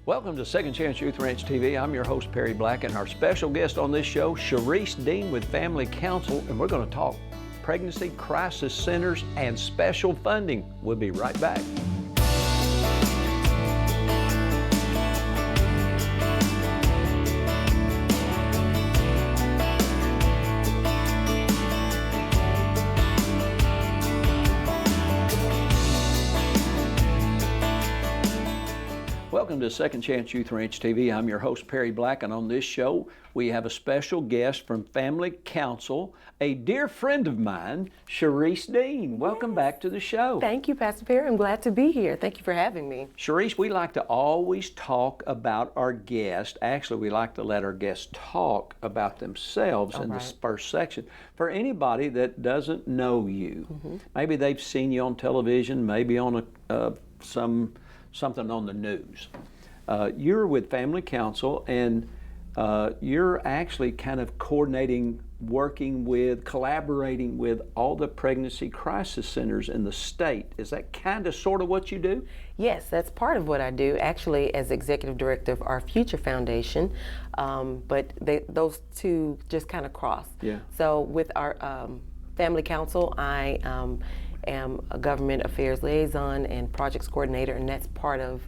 Welcome to Second Chance Youth Ranch TV. I'm your host, Perry Black, and our special guest on this show, Charisse Dean with Family Council, and we're going to talk pregnancy crisis centers and special funding. We'll be right back. Welcome to Second Chance Youth Ranch TV. I'm your host, Perry Black, and on this show, we have a special guest from Family Council, a dear friend of mine, Charisse Dean. Welcome back to the show. Thank you, Pastor Perry. I'm glad to be here. Thank you for having me. Charisse, we like to always talk about our guest. Actually, we like to let our guests talk about themselves in this first section. For anybody that doesn't know you, maybe they've seen you on television, maybe on something on the news. You're with Family Council, and you're actually kind of coordinating, working with, collaborating with all the pregnancy crisis centers in the state. Is that kind of sort of what you do? Yes, that's part of what I do, actually, as executive director of our Future Foundation, but those two just kind of cross. Yeah. So with our Family Council, I am a government affairs liaison and projects coordinator, and that's part of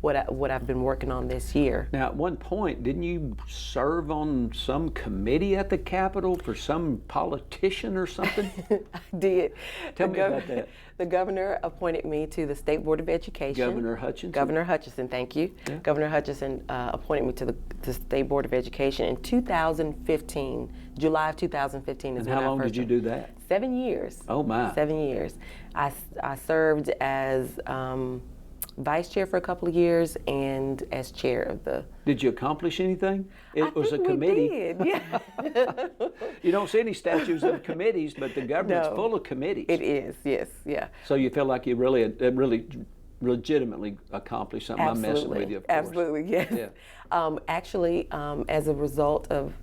what I've been working on this year. Now, at one point, didn't you serve on some committee at the Capitol for some politician or something? I did. Tell me about that. The governor appointed me to the State Board of Education. Governor Hutchinson? Governor Hutchinson, thank you. Yeah. Governor Hutchinson appointed me to the State Board of Education in 2015. July of 2015 is when I first. And how long did you do that? 7 years. Oh my. 7 years. I served as vice chair for a couple of years and as chair of the. Did you accomplish anything? It was a committee. We did, yeah. You don't see any statues of committees, but the government's full of committees. It is, yes, yeah. So you feel like you really legitimately accomplished something. Absolutely. I'm messing with you, of course. Absolutely, yes. Yeah. Actually, as a result of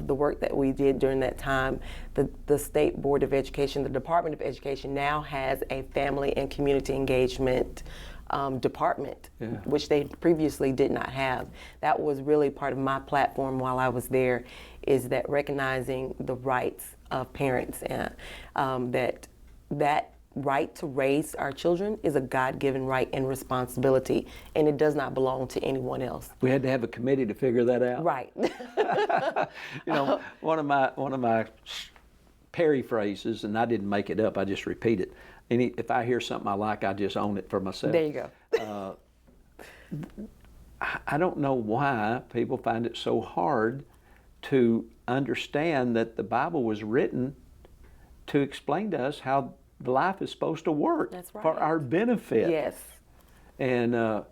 the work that we did during that time, the State Board of Education, the Department of Education now has a family and community engagement department, which they previously did not have. That was really part of my platform while I was there, is that recognizing the rights of parents, and that right to raise our children is a God-given right and responsibility, and it does not belong to anyone else. We had to have a committee to figure that out. Right. You know, one of my Perry phrases, and I didn't make it up, I just repeat it. If I hear something I like, I just own it for myself. There you go. I don't know why people find it so hard to understand that the Bible was written to explain to us how life is supposed to work. That's right. For our benefit. Yes. And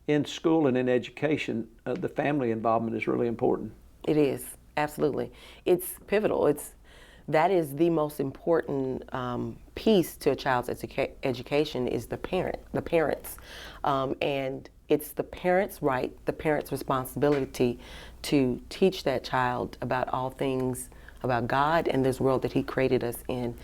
in school and in education, the family involvement is really important. It is, absolutely. It's pivotal. That is the most important piece to a child's education is the parents. And it's the parents' right, the parents' responsibility to teach that child about all things about God and this world that He created us in.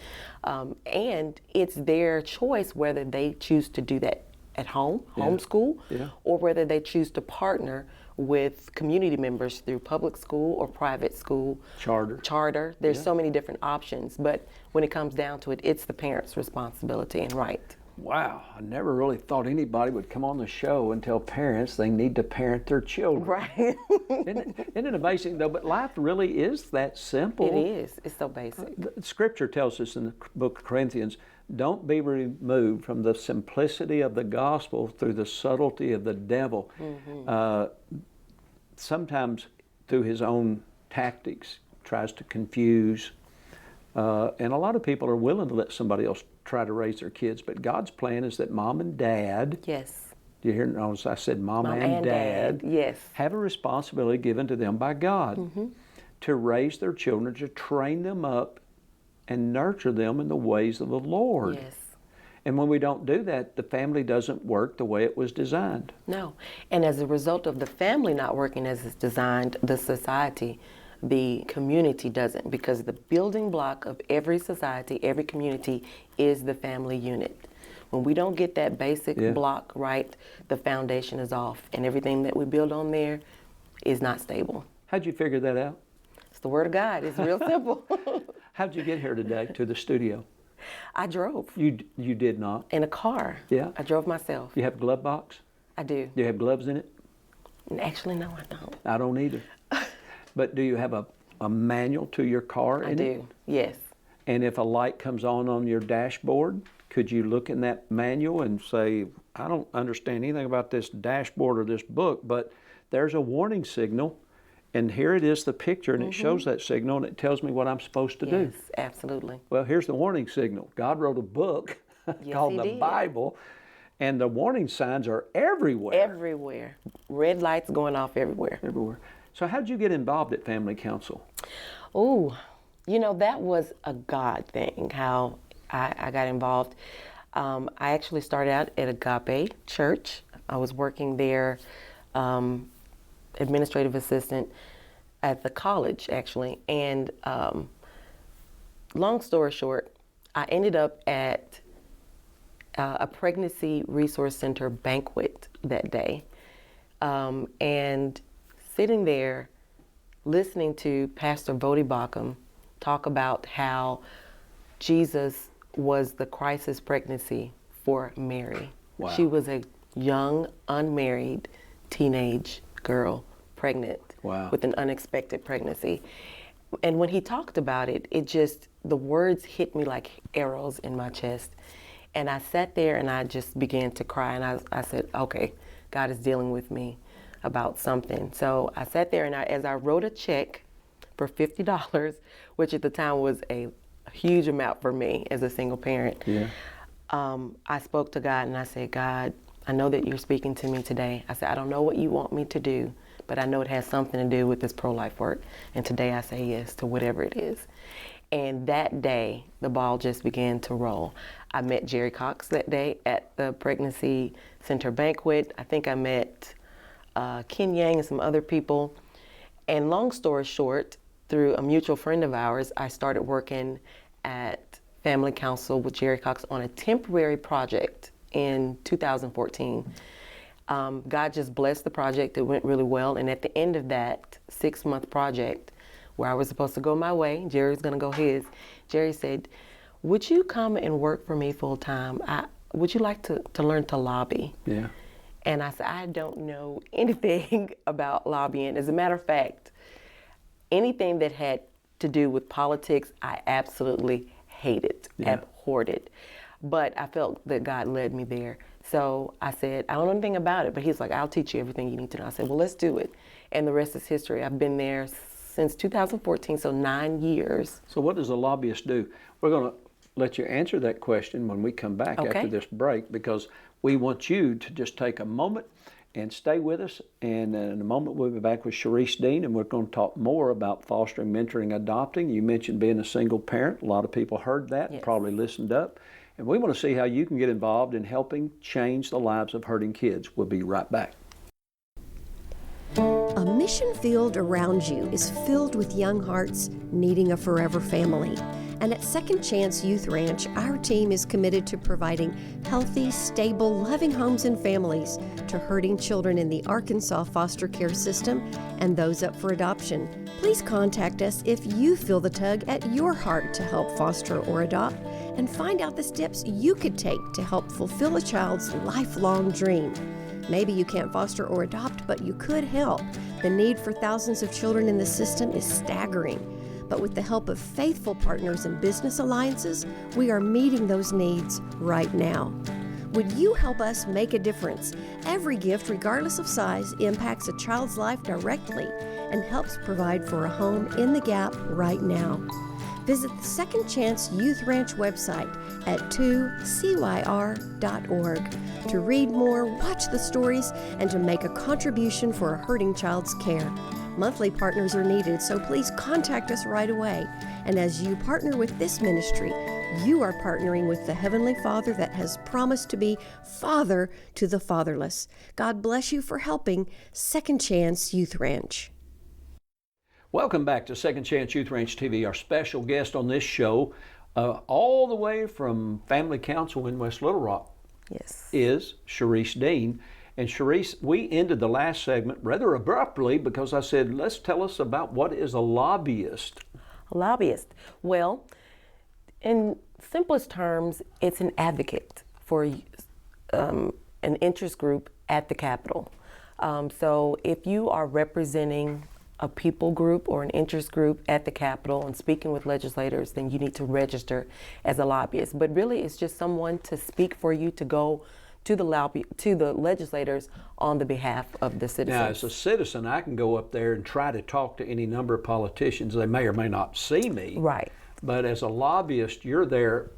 And it's their choice whether they choose to do that at home, homeschool, or whether they choose to partner with community members through public school or private school. Charter. There's so many different options, but when it comes down to it, it's the parents' responsibility and right. Wow, I never really thought anybody would come on the show and tell parents they need to parent their children. Right. Isn't it amazing though? But life really is that simple. It is. It's so basic. Scripture tells us in the book of Corinthians, don't be removed from the simplicity of the gospel through the subtlety of the devil. Sometimes through his own tactics, tries to confuse. And a lot of people are willing to let somebody else try to raise their kids, but God's plan is that mom and dad, yes, do you hear? Notice I said mom and dad, yes, have a responsibility given to them by God to raise their children, to train them up and nurture them in the ways of the Lord. Yes. And when we don't do that, the family doesn't work the way it was designed. No. And as a result of the family not working as it's designed, the society, the community doesn't, because the building block of every society, every community is the family unit. When we don't get that basic Yeah. block right, the foundation is off, and everything that we build on there is not stable. How'd you figure that out? It's the Word of God. It's real simple. How'd you get here today to the studio? I drove You did not. in a car. Yeah. I drove myself. You have a glove box? I do. Do you have gloves in it? Actually, no, I don't. I don't either. But do you have a manual to your car I in do. it? Yes. And if a light comes on your dashboard, could you look in that manual and say, I don't understand anything about this dashboard or this book, but there's a warning signal, and here it is, the picture, and it shows that signal, and it tells me what I'm supposed to do. Yes, absolutely. Well, here's the warning signal. God wrote a book Yes, called he the did. Bible, and the warning signs are everywhere. Everywhere. Red lights going off everywhere. Everywhere. So how'd you get involved at Family Council? Oh, that was a God thing, how I got involved. I actually started out at Agape Church. I was working there, administrative assistant at the college, actually. And long story short, I ended up at a pregnancy resource center banquet that day. And sitting there, listening to Pastor Vodi Bakum talk about how Jesus was the crisis pregnancy for Mary. Wow. She was a young, unmarried teenage girl pregnant Wow. with an unexpected pregnancy. And when he talked about it, the words hit me like arrows in my chest. And I sat there and I just began to cry, and I said, okay, God is dealing with me about something. So I sat there and as I wrote a check for $50, which at the time was a huge amount for me as a single parent, Yeah. I spoke to God and I said, God, I know that you're speaking to me today. I said, I don't know what you want me to do, but I know it has something to do with this pro-life work. And today I say yes to whatever it is. And that day, the ball just began to roll. I met Jerry Cox that day at the pregnancy center banquet. I think I met Ken Yang and some other people. And long story short, through a mutual friend of ours, I started working at Family Council with Jerry Cox on a temporary project in 2014. God just blessed the project. It went really well. And at the end of that 6-month project, where I was supposed to go my way, Jerry was going to go his, Jerry said, would you come and work for me full time? Would you like to learn to lobby? Yeah. And I said, I don't know anything about lobbying. As a matter of fact, anything that had to do with politics, I absolutely hated, abhorred it. But I felt that God led me there. So I said, I don't know anything about it, but he's like, I'll teach you everything you need to know. I said, well, let's do it. And the rest is history. I've been there since 2014, so 9 years. So what does a lobbyist do? We're going to let you answer that question when we come back Okay. after this break, because we want you to just take a moment and stay with us. And in a moment, we'll be back with Charisse Dean, and we're going to talk more about fostering, mentoring, adopting. You mentioned being a single parent. A lot of people heard that and probably listened up. And we want to see how you can get involved in helping change the lives of hurting kids. We'll be right back. A mission field around you is filled with young hearts needing a forever family. And at Second Chance Youth Ranch, our team is committed to providing healthy, stable, loving homes and families to hurting children in the Arkansas foster care system and those up for adoption. Please contact us if you feel the tug at your heart to help foster or adopt, and find out the steps you could take to help fulfill a child's lifelong dream. Maybe you can't foster or adopt, but you could help. The need for thousands of children in the system is staggering. But with the help of faithful partners and business alliances, we are meeting those needs right now. Would you help us make a difference? Every gift, regardless of size, impacts a child's life directly and helps provide for a home in the gap right now. Visit the Second Chance Youth Ranch website at 2CYR.org to read more, watch the stories, and to make a contribution for a hurting child's care. Monthly partners are needed, so please contact us right away. And as you partner with this ministry, you are partnering with the Heavenly Father that has promised to be Father to the fatherless. God bless you for helping Second Chance Youth Ranch. Welcome back to Second Chance Youth Ranch TV. Our special guest on this show, all the way from Family Council in West Little Rock, Yes. is Charisse Dean. And Charisse, we ended the last segment rather abruptly because I said, let's tell us about what is a lobbyist. A lobbyist. Well, in simplest terms, it's an advocate for an interest group at the Capitol. So if you are representing a people group or an interest group at the Capitol and speaking with legislators, then you need to register as a lobbyist. But really, it's just someone to speak for you, to go to the legislators on the behalf of the citizens. Now, as a citizen, I can go up there and try to talk to any number of politicians. They may or may not see me. Right. But as a lobbyist, you're there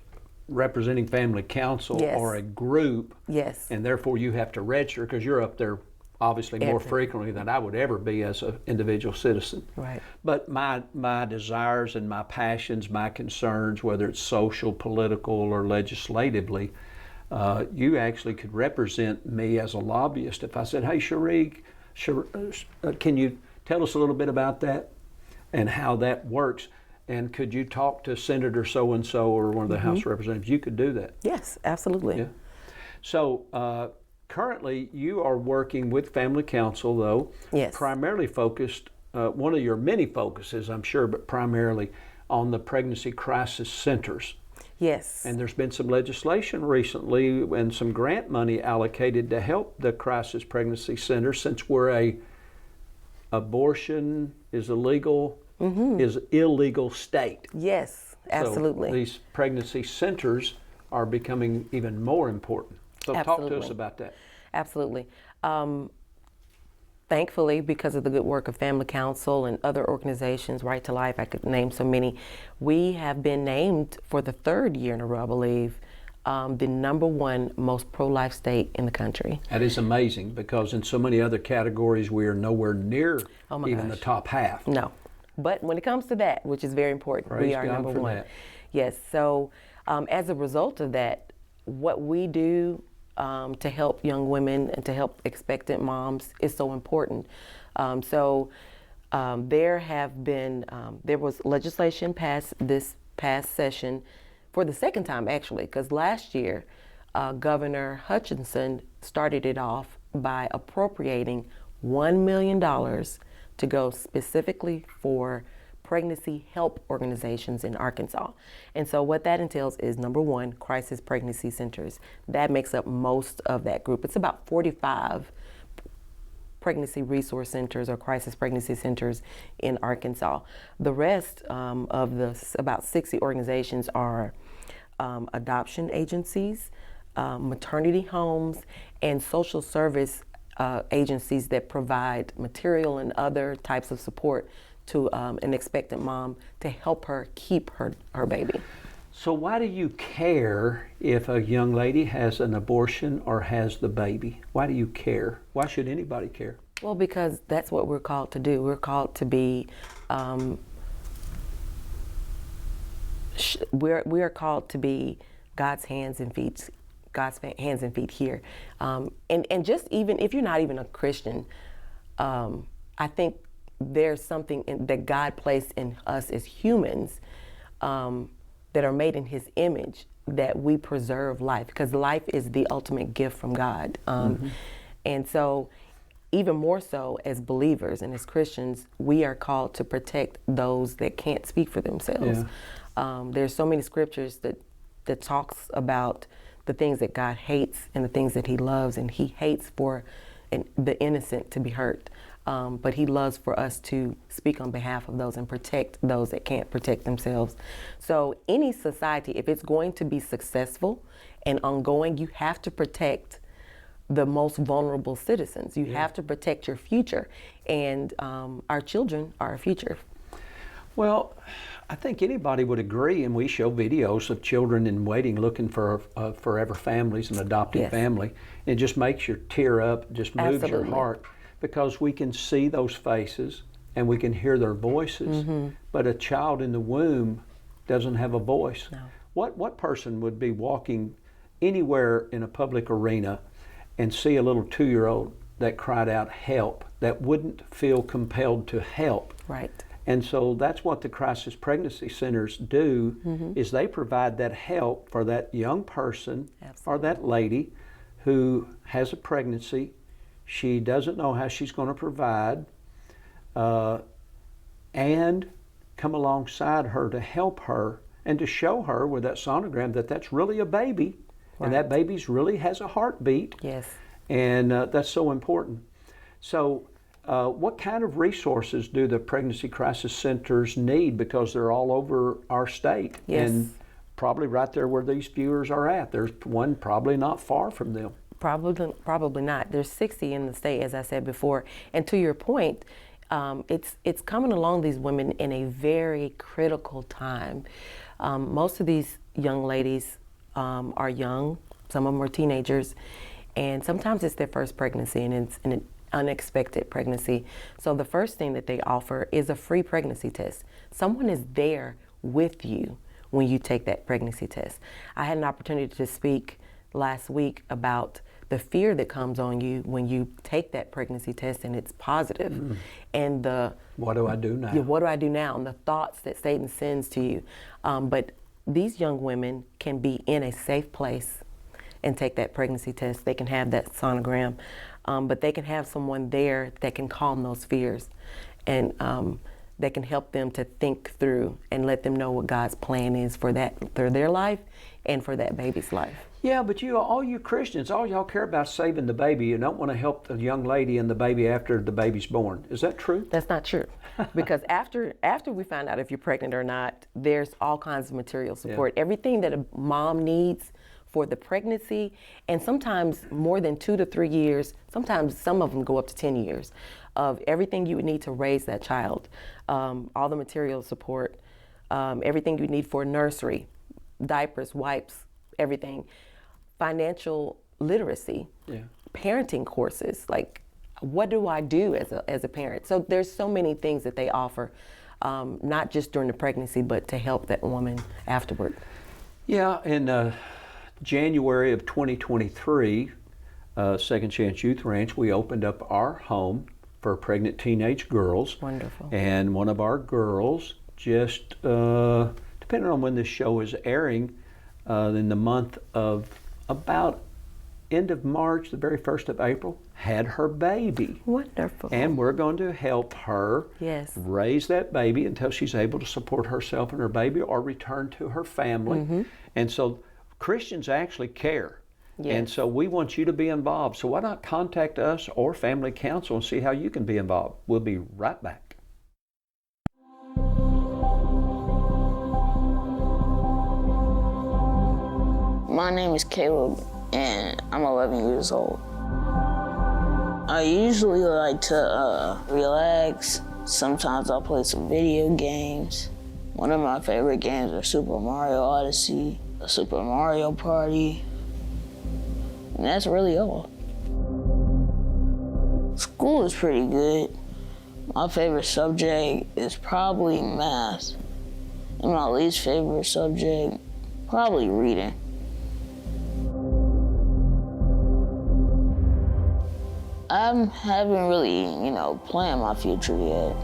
representing family council Yes. or a group. Yes. And therefore, you have to register because you're up there obviously more frequently than I would ever be as an individual citizen. Right. But my desires and my passions, my concerns, whether it's social, political, or legislatively, you actually could represent me as a lobbyist. If I said, hey, Cherie, can you tell us a little bit about that and how that works? And could you talk to Senator so-and-so or one of the House Representatives? You could do that. Yes, absolutely. Yeah. So currently you are working with Family Council, though, Yes. primarily focused, one of your many focuses, I'm sure, but primarily on the pregnancy crisis centers. Yes. And there's been some legislation recently and some grant money allocated to help the crisis pregnancy centers, since we're abortion is illegal, is illegal state. Yes, absolutely. So these pregnancy centers are becoming even more important. So talk to us Absolutely. about that. Absolutely. Thankfully, because of the good work of Family Council and other organizations, Right to Life, I could name so many, we have been named for the third year in a row, I believe, the #1 most pro-life state in the country. That is amazing, because in so many other categories we are nowhere near even the gosh. top half. No. But when it comes to that, which is very important, Praise we are God for #1. that. Yes. So as a result of that, what we do to help young women and to help expectant moms is so important. There was legislation passed this past session for the second time, actually, because last year Governor Hutchinson started it off by appropriating $1 million to go specifically for pregnancy help organizations in Arkansas. And so what that entails is, #1, crisis pregnancy centers. That makes up most of that group. It's about 45 pregnancy resource centers or crisis pregnancy centers in Arkansas. The rest of the about 60 organizations are adoption agencies, maternity homes, and social service agencies that provide material and other types of support to an expectant mom to help her keep her baby. So why do you care if a young lady has an abortion or has the baby? Why do you care? Why should anybody care? Well, because that's what we're called to do. We're called to be, we are called to be God's hands and feet here. And just even if you're not even a Christian, I think there's something that God placed in us as humans that are made in His image, that we preserve life, because life is the ultimate gift from God. And so even more so as believers and as Christians, we are called to protect those that can't speak for themselves. There's so many scriptures that talks about the things that God hates and the things that He loves, and He hates for the innocent to be hurt. But He loves for us to speak on behalf of those and protect those that can't protect themselves. So any society, if it's going to be successful and ongoing, you have to protect the most vulnerable citizens. You have to protect your future, and our children are our future. Well, I think anybody would agree, and we show videos of children in waiting looking for forever families and adopted family. It just makes you tear up, just moves your heart, because we can see those faces and we can hear their voices, but a child in the womb doesn't have a voice. No. What person would be walking anywhere in a public arena and see a little 2-year-old that cried out help, that wouldn't feel compelled to help? Right. And so that's what the crisis pregnancy centers do, is they provide that help for that young person or that lady who has a pregnancy. She doesn't know how she's going to provide, and come alongside her to help her and to show her with that sonogram that that's really a baby, Right. and that baby's really has a heartbeat. Yes. And that's so important. So what kind of resources do the pregnancy crisis centers need? Because they're all over our state. Yes. And probably right there where these viewers are at. There's one probably not far from them. Probably not. There's 60 in the state, as I said before. And to your point, it's coming along these women in a very critical time. Most of these young ladies are young. Some of them are teenagers, and sometimes it's their first pregnancy, and it's an unexpected pregnancy. So the first thing that they offer is a free pregnancy test. Someone is there with you when you take that pregnancy test. I had an opportunity to speak last week about the fear that comes on you when you take that pregnancy test and it's positive. And the What do I do now? yeah, what do I do now? And the thoughts that Satan sends to you. But these young women can be in a safe place and take that pregnancy test. They can have that sonogram, but they can have someone there that can calm those fears, and that can help them to think through and let them know what God's plan is for their life and for that baby's life. Yeah, but all you Christians, all y'all care about saving the baby. You don't want to help the young lady and the baby after the baby's born. Is that true? That's not true, because after we find out if you're pregnant or not, there's all kinds of material support. Everything that a mom needs for the pregnancy, and sometimes more than 2 to 3 years, sometimes some of them go up to 10 years, of everything you would need to raise that child. All the material support, everything you need for nursery, diapers, wipes, everything. Financial literacy, parenting courses, like what do I do as a parent? So there's so many things that they offer, not just during the pregnancy, but to help that woman afterward. Yeah, in January of 2023, Second Chance Youth Ranch, we opened up our home for pregnant teenage girls. Wonderful. And one of our girls just, depending on when this show is airing, in the month of about end of March, the very 1st of April, had her baby. Wonderful. And we're going to help her raise that baby until she's able to support herself and her baby or return to her family. And so Christians actually care. And so we want you to be involved. So why not contact us or Family Council and see how you can be involved. We'll be right back. My name is Caleb, and I'm 11 years old. I usually like to relax. Sometimes I'll play some video games. One of my favorite games are Super Mario Odyssey, a Super Mario Party, and that's really all. School is pretty good. My favorite subject is probably math, and my least favorite subject, probably reading. I haven't really, planned my future yet.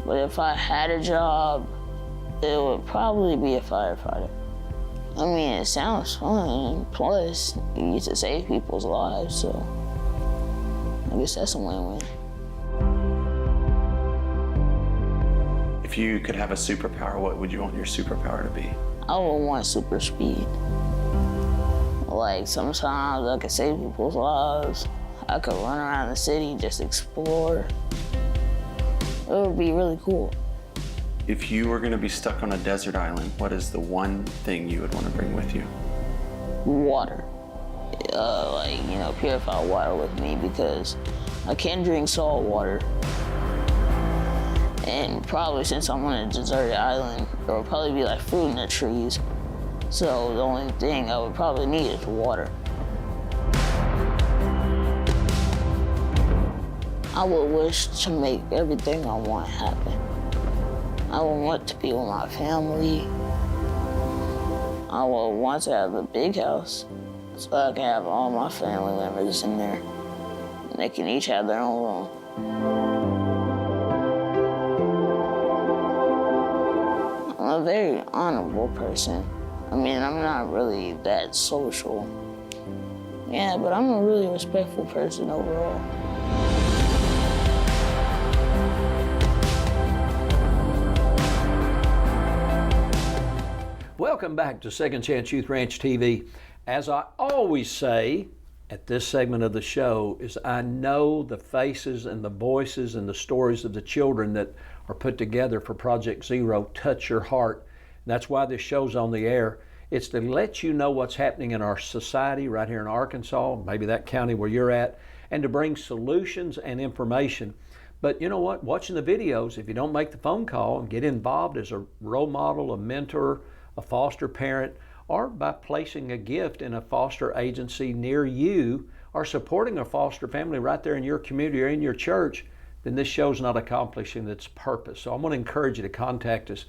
But if I had a job, it would probably be a firefighter. I mean, it sounds fun, plus you get to save people's lives, so I guess that's a win-win. If you could have a superpower, what would you want your superpower to be? I would want super speed. Like, sometimes I could save people's lives. I could run around the city, just explore. It would be really cool. If you were going to be stuck on a desert island, what is the one thing you would want to bring with you? Water. Purified water with me, because I can't drink salt water. And probably since I'm on a deserted island, there will probably be like fruit in the trees. So the only thing I would probably need is water. I would wish to make everything I want happen. I would want to be with my family. I would want to have a big house so I can have all my family members in there. And they can each have their own room. I'm a very honorable person. I mean, I'm not really that social, Yeah, but I'm a really respectful person overall. Welcome back to Second Chance Youth Ranch TV. As I always say at this segment of the show, is I know the faces and the voices and the stories of the children that are put together for Project Zero touch your heart. And that's why this show's on the air. It's to let you know what's happening in our society right here in Arkansas, maybe that county where you're at, and to bring solutions and information. But you know what? Watching the videos, if you don't make the phone call and get involved as a role model, a mentor, a foster parent, or by placing a gift in a foster agency near you, or supporting a foster family right there in your community or in your church, then this show's not accomplishing its purpose. So I'm going to encourage you to contact us.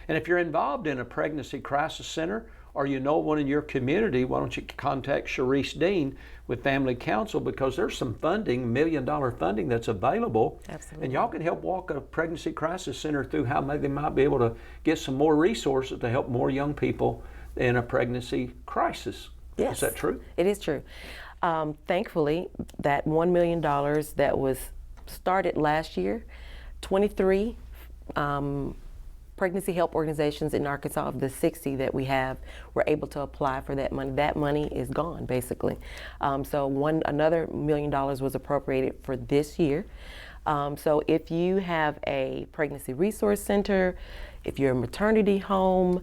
And if you're involved in a pregnancy crisis center, or you know one in your community, why don't you contact Charisse Dean with Family Council, because there's some funding, $1 million funding that's available. Absolutely. And y'all can help walk a pregnancy crisis center through how maybe they might be able to get some more resources to help more young people in a pregnancy crisis. Yes. Is that true? It is true. Thankfully, that $1 million that was started last year, 23 pregnancy help organizations in Arkansas, of the 60 that we have, were able to apply for that money. That money is gone, basically. So another $1 million was appropriated for this year. So if you have a pregnancy resource center, if you're a maternity home,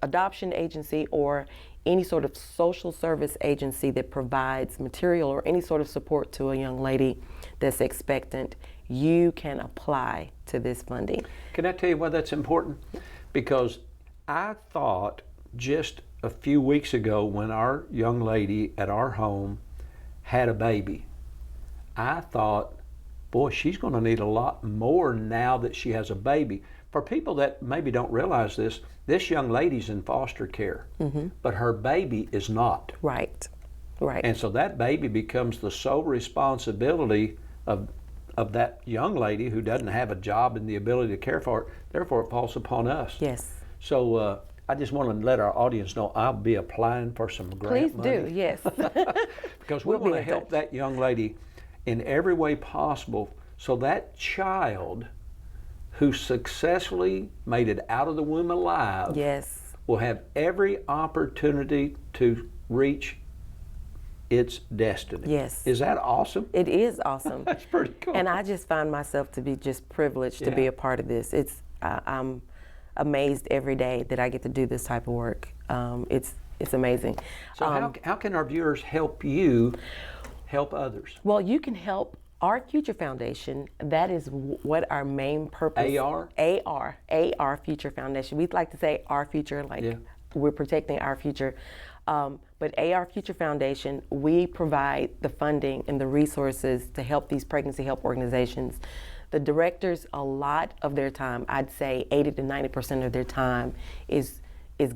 adoption agency, or any sort of social service agency that provides material or any sort of support to a young lady that's expectant, you can apply to this funding. Can I tell you why that's important? Because I thought just a few weeks ago, when our young lady at our home had a baby, I thought, boy, she's going to need a lot more now that she has a baby. For people that maybe don't realize this young lady's in foster care, but her baby is not. Right, right. And so that baby becomes the sole responsibility of that young lady who doesn't have a job and the ability to care for it. Therefore, it falls upon us. Yes. So I just want to let our audience know I'll be applying for some grant money. Please do, yes. Because we We'll be want to in help touch. that young lady in every way possible, so that child who successfully made it out of the womb alive Yes. will have every opportunity to reach its destiny. Yes. Is that awesome? It is awesome. That's pretty cool. And I just find myself to be just privileged to be Yeah. a part of this. I'm amazed every day that I get to do this type of work. It's amazing. So how can our viewers help you help others? Well, you can help Our Future Foundation. That is what our main purpose. AR? AR Future Foundation. We'd like to say our future, like Yeah. we're protecting our future. But AR Future Foundation, we provide the funding and the resources to help these pregnancy help organizations. The directors, a lot of their time, I'd say 80 to 90% of their time is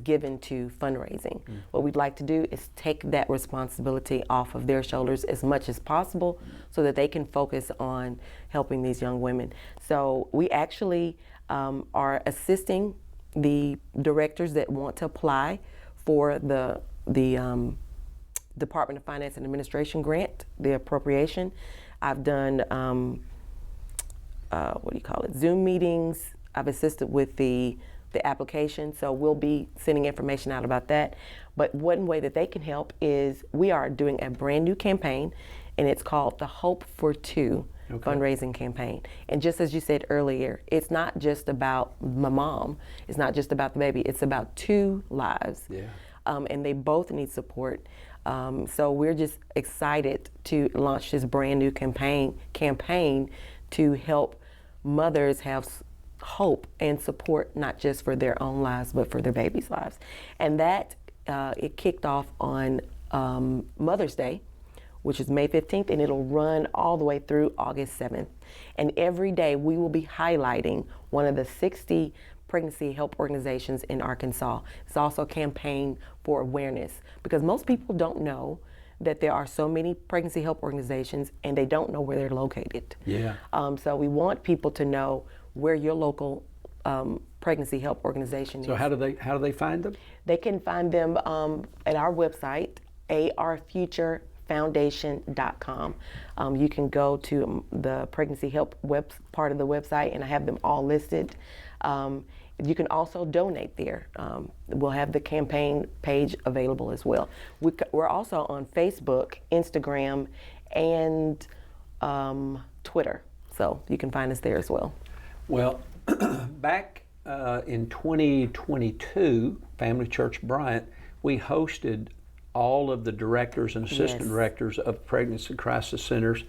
given to fundraising. What we'd like to do is take that responsibility off of their shoulders as much as possible so that they can focus on helping these young women. So we actually are assisting the directors that want to apply for the Department of Finance and Administration grant, the appropriation. I've done Zoom meetings. I've assisted with the application, so we'll be sending information out about that. But one way that they can help is we are doing a brand new campaign, and it's called the Hope for Two fundraising campaign. And just as you said earlier, it's not just about my mom, it's not just about the baby, it's about two lives. Yeah. And they both need support. So we're just excited to launch this brand new campaign to help mothers have hope and support, not just for their own lives, but for their babies' lives. And that, it kicked off on Mother's Day, which is May 15th, and it'll run all the way through August 7th. And every day we will be highlighting one of the 60 pregnancy help organizations in Arkansas. It's also a campaign for awareness, because most people don't know that there are so many pregnancy help organizations and they don't know where they're located. Yeah. So we want people to know where your local pregnancy help organization is. So how do they find them? They can find them at our website, 2CYR-foundation.com. You can go to the pregnancy help part of the website, and I have them all listed. You can also donate there. We'll have the campaign page available as well. We're also on Facebook, Instagram, and Twitter, so you can find us there as well. Well, back in 2022, Family Church Bryant, we hosted all of the directors and assistant directors of pregnancy crisis centers.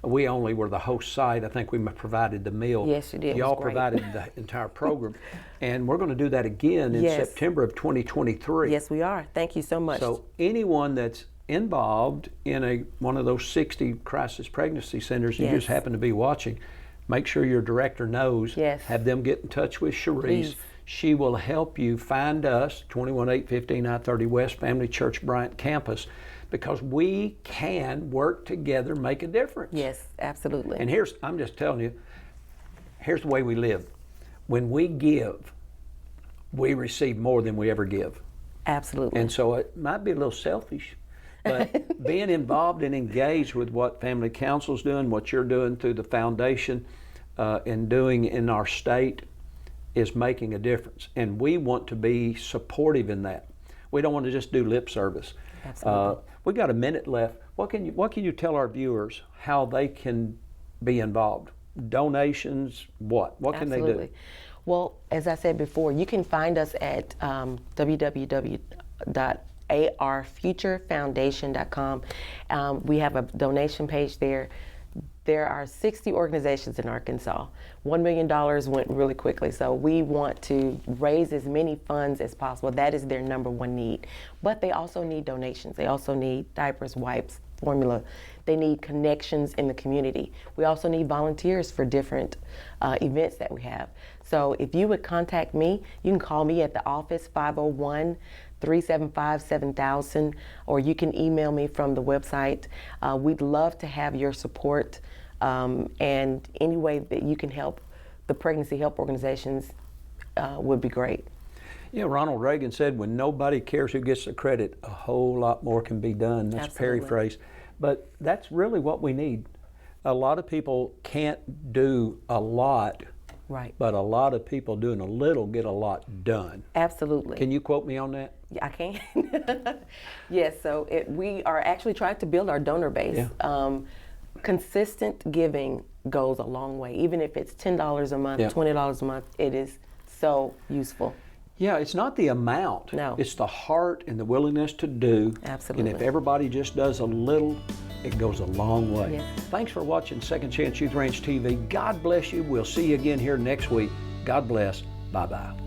We only were the host site. I think we provided the meal. Yes, you did. Y'all provided the entire program. And we're going to do that again in September of 2023. Yes, we are. Thank you so much. So anyone that's involved in one of those 60 crisis pregnancy centers, you just happen to be watching, make sure your director knows. Have them get in touch with Charisse. Please. She will help you find us, 21815 I-30 West Family Church Bryant campus, because we can work together, make a difference. Yes, absolutely. And I'm just telling you, here's the way we live. When we give, we receive more than we ever give. Absolutely. And so it might be a little selfish, but being involved and engaged with what Family Council's doing, what you're doing through the foundation, and doing in our state is making a difference. And we want to be supportive in that. We don't want to just do lip service. Absolutely. We got a minute left. What can you tell our viewers how they can be involved? Donations, what? What can they do? Well, as I said before, you can find us at www.arfuturefoundation.com. We have a donation page there. There are 60 organizations in Arkansas. $1 million went really quickly, so we want to raise as many funds as possible. That is their number one need. But they also need donations. They also need diapers, wipes, formula. They need connections in the community. We also need volunteers for different events that we have. So if you would contact me, you can call me at the office, 501-375-7000, or you can email me from the website. We'd love to have your support, and any way that you can help the pregnancy help organizations would be great. Yeah, Ronald Reagan said, when nobody cares who gets the credit, a whole lot more can be done. That's paraphrase. But that's really what we need. A lot of people can't do a lot, but a lot of people doing a little get a lot done. Absolutely. Can you quote me on that? Yeah, I can. Yes, so we are actually trying to build our donor base. Consistent giving goes a long way. Even if it's $10 a month, $20 a month, it is so useful. Yeah, it's not the amount. No. It's the heart and the willingness to do. Absolutely. And if everybody just does a little, it goes a long way. Yes. Thanks for watching Second Chance Youth Ranch TV. God bless you. We'll see you again here next week. God bless. Bye-bye.